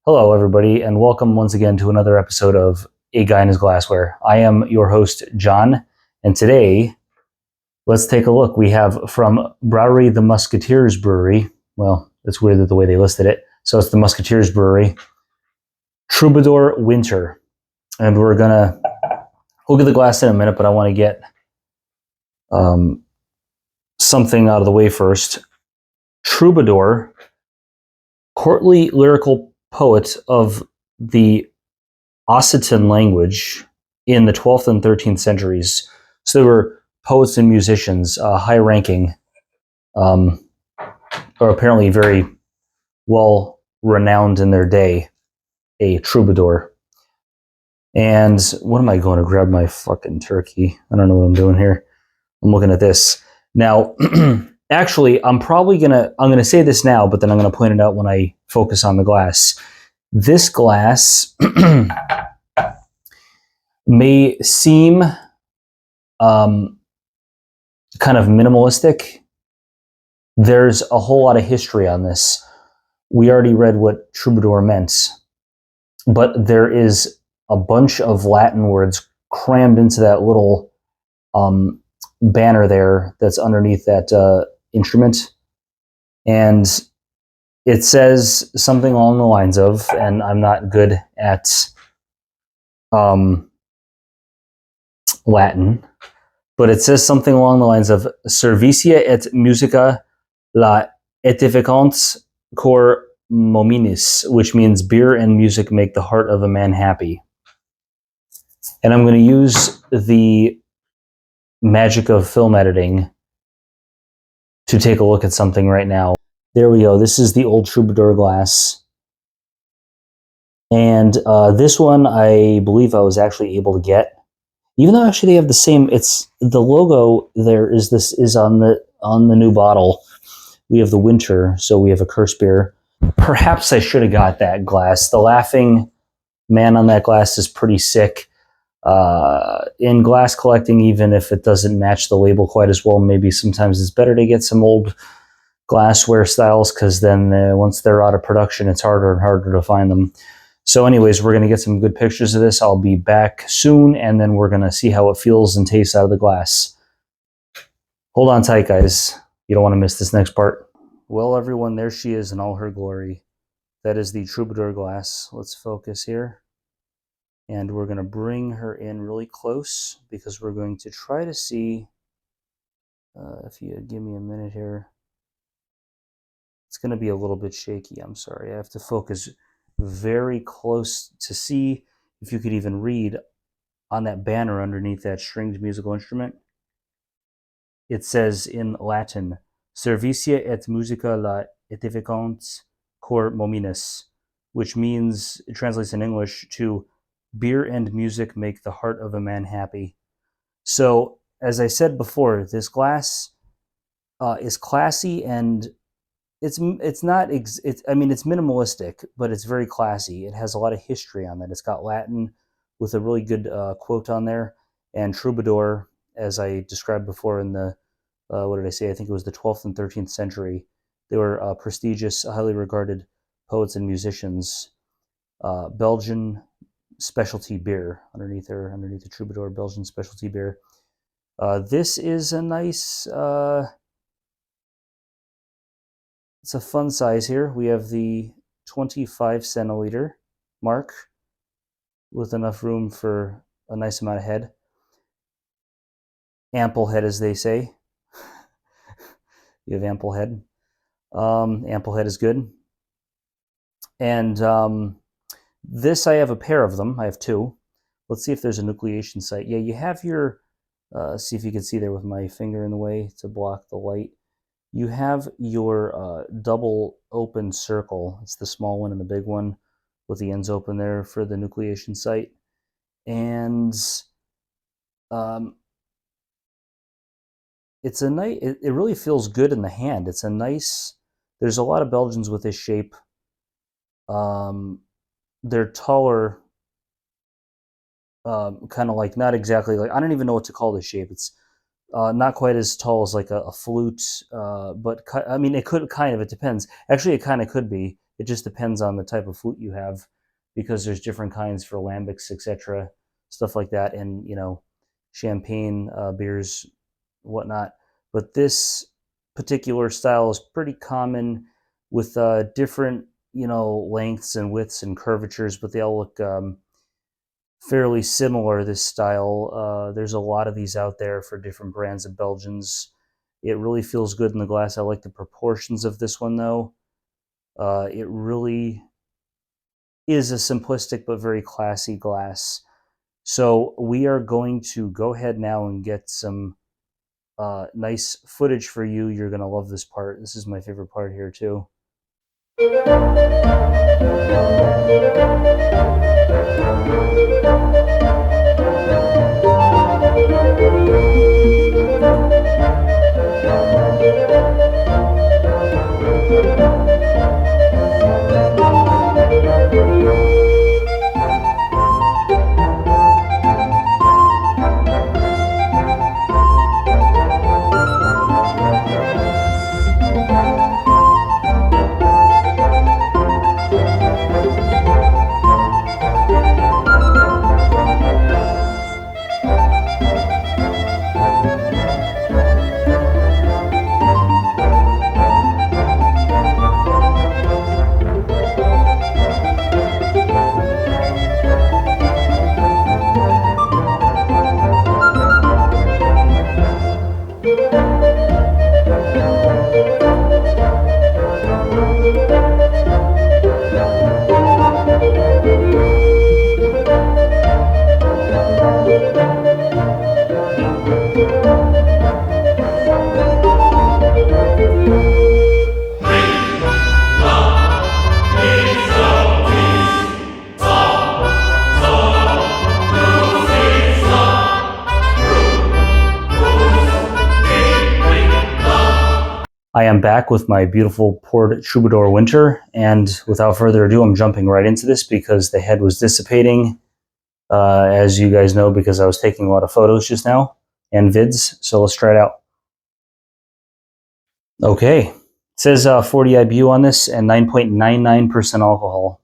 Hello, everybody, and welcome once again to another episode of A Guy in His Glassware. I am your host, John, and today, let's take a look. We have from Brouwery the Musketeers Brewery. Well, it's weird that the way they listed it. So it's the Musketeers Brewery. Troubadour Winter. And we'll get the glass in a minute, but I want to get something out of the way first. Troubadour, courtly lyrical poet of the Occitan language in the 12th and 13th centuries. So they were poets and musicians, high ranking, or apparently very well renowned in their day, a troubadour. And what am I going to grab my fucking turkey? I don't know what I'm doing here. I'm looking at this. Now, actually, I'm going to say this now, but then I'm going to point it out when I focus on the glass. This glass may seem kind of minimalistic. There's a whole lot of history on this. We already read what troubadour meant, but there is a bunch of Latin words crammed into that little banner there that's underneath that instrument. And it says something along the lines of, and I'm not good at Latin, but it says something along the lines of Servicia et musica la edificant cor mominis, which means beer and music make the heart of a man happy. And I'm going to use the magic of film editing to take a look at something right now. There we go. This is the old troubadour glass. And this one, I believe I was actually able to get. Even though actually they have the same, it's the logo there is on the new bottle. We have the winter, so we have a curse beer. Perhaps I should have got that glass. The laughing man on that glass is pretty sick. In glass collecting, even if it doesn't match the label quite as well, maybe sometimes it's better to get some old glassware styles, because then once they're out of production, it's harder and harder to find them. So anyways, we're going to get some good pictures of this. I'll be back soon, and then we're going to see how it feels and tastes out of the glass. Hold on tight, guys. You don't want to miss this next part. Well, everyone, there she is in all her glory. That is the troubadour glass. Let's focus here. And we're going to bring her in really close, because we're going to try to see, if you give me a minute here. It's going to be a little bit shaky. I'm sorry. I have to focus very close to see if you could even read on that banner underneath that stringed musical instrument. It says in Latin, Servicia et musica la edificant cor mominis, which means, it translates in English to beer and music make the heart of a man happy. So, as I said before, this glass is classy, and it's minimalistic, but it's very classy. It has a lot of history on it. It's got Latin with a really good quote on there, and troubadour, as I described before in the what did I say? I think it was the 12th and 13th century. They were prestigious, highly regarded poets and musicians. Belgian specialty beer underneath the troubadour, Belgian specialty beer. This is a nice. It's a fun size here. We have the 25 centiliter mark with enough room for a nice amount of head. Ample head, as they say. You have ample head. Ample head is good. And this, I have a pair of them. I have two. Let's see if there's a nucleation site. Yeah, you have your, see if you can see there with my finger in the way to block the light. You have your double open circle. It's the small one and the big one with the ends open there for the nucleation site. And it's a nice, it really feels good in the hand. It's a nice, there's a lot of Belgians with this shape. They're taller, kind of like, not exactly like, I don't even know what to call this shape. It's not quite as tall as like a flute, but I mean, it could kind of. It depends. Actually, it kind of could be. It just depends on the type of flute you have, because there's different kinds for lambics, etc., stuff like that, and champagne beers, whatnot. But this particular style is pretty common with different lengths and widths and curvatures, but they all look fairly similar, this style. There's a lot of these out there for different brands of Belgians. It really feels good in the glass. I like the proportions of this one, though. It really is a simplistic but very classy glass. So we are going to go ahead now and get some nice footage for you. You're going to love this part. This is my favorite part here, too. I am back with my beautiful poured Troubadour Winter, and without further ado, I'm jumping right into this because the head was dissipating, as you guys know, because I was taking a lot of photos just now and vids. So let's try it out. Okay, it says 40 IBU on this and 9.99% alcohol.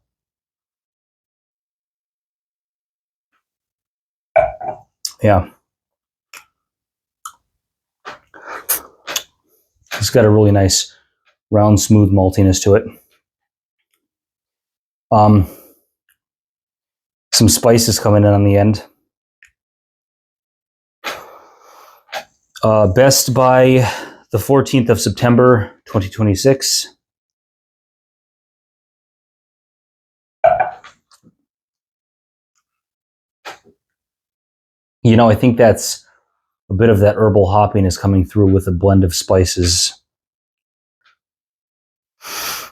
Yeah. It's got a really nice, round, smooth maltiness to it. Some spices coming in on the end. Best by the 14th of September, 2026. I think that's a bit of that herbal hoppiness coming through with a blend of spices.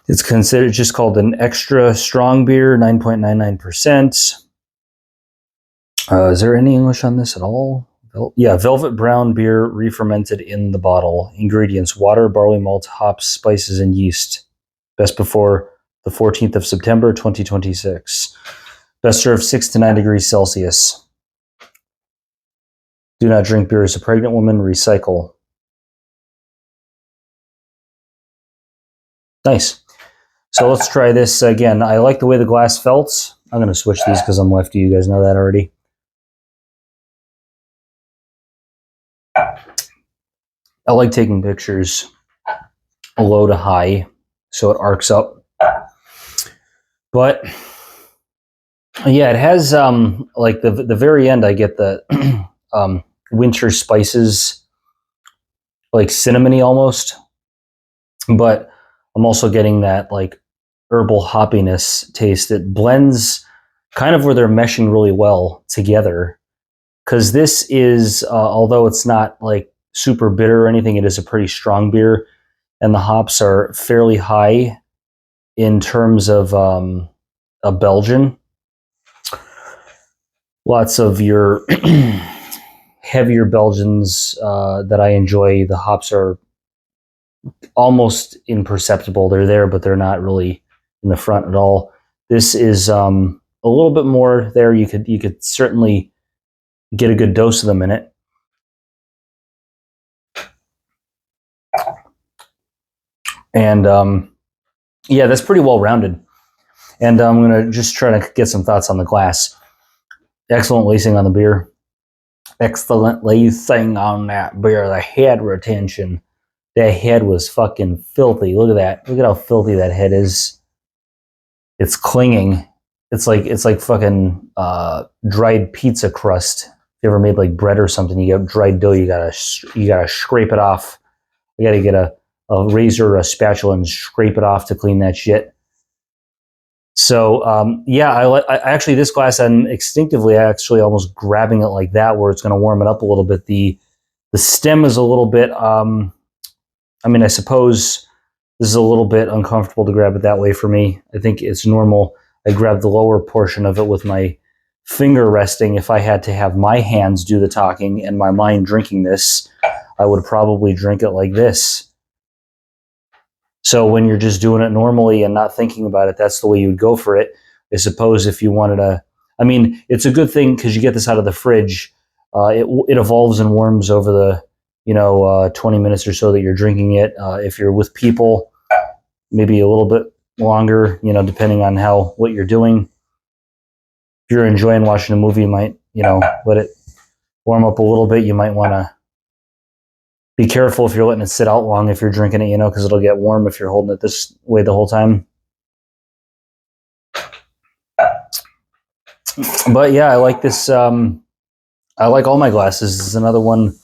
It's considered just called an extra strong beer, 9.99%. Is there any English on this at all? Yeah, velvet brown beer re-fermented in the bottle. Ingredients: water, barley malt, hops, spices, and yeast. Best before the 14th of September, 2026. Best served 6 to 9 degrees Celsius. Do not drink beer as a pregnant woman. Recycle. Nice. So let's try this again. I like the way the glass felt. I'm going to switch these because I'm lefty. You guys know that already. I like taking pictures low to high so it arcs up. But yeah, it has like the very end I get the winter spices, like cinnamony almost. But I'm also getting that like herbal hoppiness taste. It blends kind of where they're meshing really well together. Because this is, although it's not like super bitter or anything, it is a pretty strong beer, and the hops are fairly high in terms of a Belgian. Lots of your heavier Belgians that I enjoy, the hops are almost imperceptible. They're there, but they're not really in the front at all. This is a little bit more there. You could certainly get a good dose of them in it. And yeah, that's pretty well rounded. And I'm going to just try to get some thoughts on the glass. Excellent lacing on the beer. Excellent lacing on that beer. The head retention. That head was fucking filthy. Look at that. Look at how filthy that head is. It's clinging. It's like fucking dried pizza crust. If you ever made like bread or something, you get dried dough, you gotta scrape it off. You gotta get a razor or a spatula and scrape it off to clean that shit. So yeah, I actually this glass, I'm instinctively actually almost grabbing it like that, where it's going to warm it up a little bit. The stem is a little bit. I mean, I suppose this is a little bit uncomfortable to grab it that way for me. I think it's normal. I grab the lower portion of it with my finger resting. If I had to have my hands do the talking and my mind drinking this, I would probably drink it like this. So when you're just doing it normally and not thinking about it, that's the way you would go for it. I suppose if you wanted to, I mean, it's a good thing because you get this out of the fridge. It evolves and warms over the 20 minutes or so that you're drinking it. If you're with people, maybe a little bit longer, depending on what you're doing. If you're enjoying watching a movie, you might, let it warm up a little bit. You might want to be careful if you're letting it sit out long if you're drinking it, because it'll get warm if you're holding it this way the whole time. But yeah, I like this. I like all my glasses. This is another one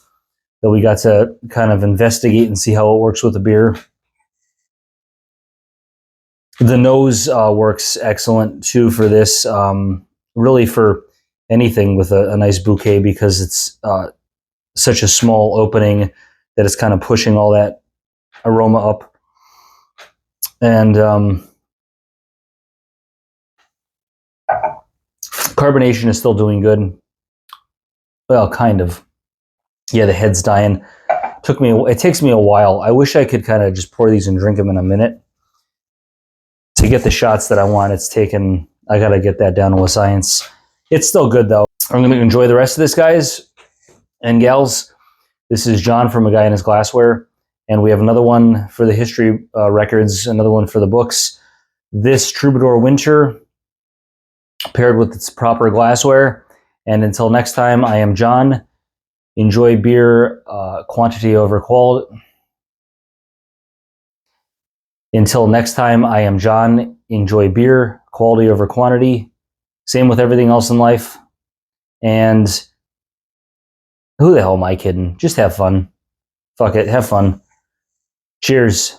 that we got to kind of investigate and see how it works with the beer. The nose works excellent too for this. Really for anything with a nice bouquet, because it's such a small opening that it's kind of pushing all that aroma up. And carbonation is still doing good. Well, kind of. Yeah, the head's dying. It takes me a while. I wish I could kind of just pour these and drink them in a minute. To get the shots that I want, I got to get that down to a science. It's still good though. I'm going to enjoy the rest of this, guys and gals. This is John from A Guy and His Glassware, and we have another one for the history records, another one for the books. This Troubadour Winter, paired with its proper glassware. And until next time, I am John. Enjoy beer, quantity over quality. Until next time, I am John. Enjoy beer, quality over quantity. Same with everything else in life. And who the hell am I kidding? Just have fun. Fuck it, have fun. Cheers.